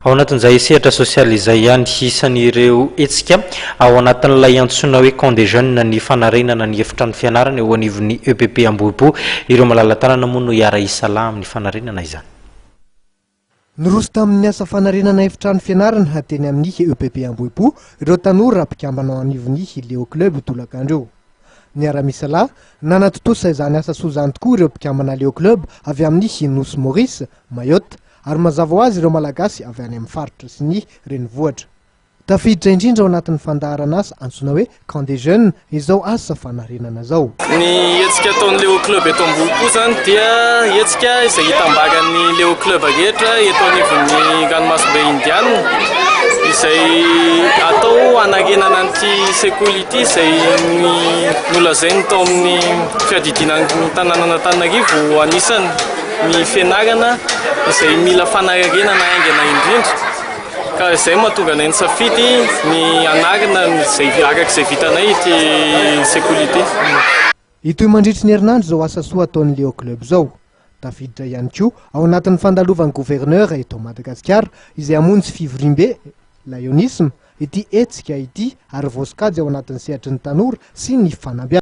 ao anatin'izay sehatra sosialy izay ihany isan'ireo hetsika ao anatin'ilay antsoina hoe camp des jeunes ny fanarenana ny efitrano fianarana eo anivon'ny EPP Ambohipo ireo malala-tanana moa no hiara isala amin'ny fanarenana izany. Niroso tamin'ny asa fanarenana efitrano fianarana teny amin'ny EPP Ambohipo ireo tanora mpikambana ao anivon'ny Leo Club Tolakandro. Niara-misala nanatotosa izany asa soa izany tokoa ireo mpikambana Leo Club avy amin'ny Nosy Maurice, Mayotte ary mazava ho azy ireo malagasy avy any amin'ny faritra sy ny renivohitra. Tafiditra indrindra ao anatin'ny fandaharana asa antsoina hoe camp des jeunes izao asa fanarenana zao. Ny hetsika ataon'ny Leo Club eto Ambohipo zany dia hetsika izay hitambagan'ny Leo Club rehetra eto anivon'ny ranomasimbe indiana izay atao anarenana an'ity sekoly ity izay nolazainy tao amin'ny fiadidinan'ny tanànan'Antananarivo anisany ny fianarana izay mila fanarenana aingana indrindra. Ka izay mahatonga anay nisafidy ny anarana izay arak'izay vitanay ity sekoly ity. Itoy mandritry ny herinandro zao asa soa ataon'ny Leo Club zao. Tafiditra ihany koa ao anatin'ny fandalovan'ny gouverneur eto Madagasikara izay hamonjy fivoriam-be layonisme ity hetsika ity ary voasokajy ao anatin'ny sehatry ny tanora sy ny fanambiana.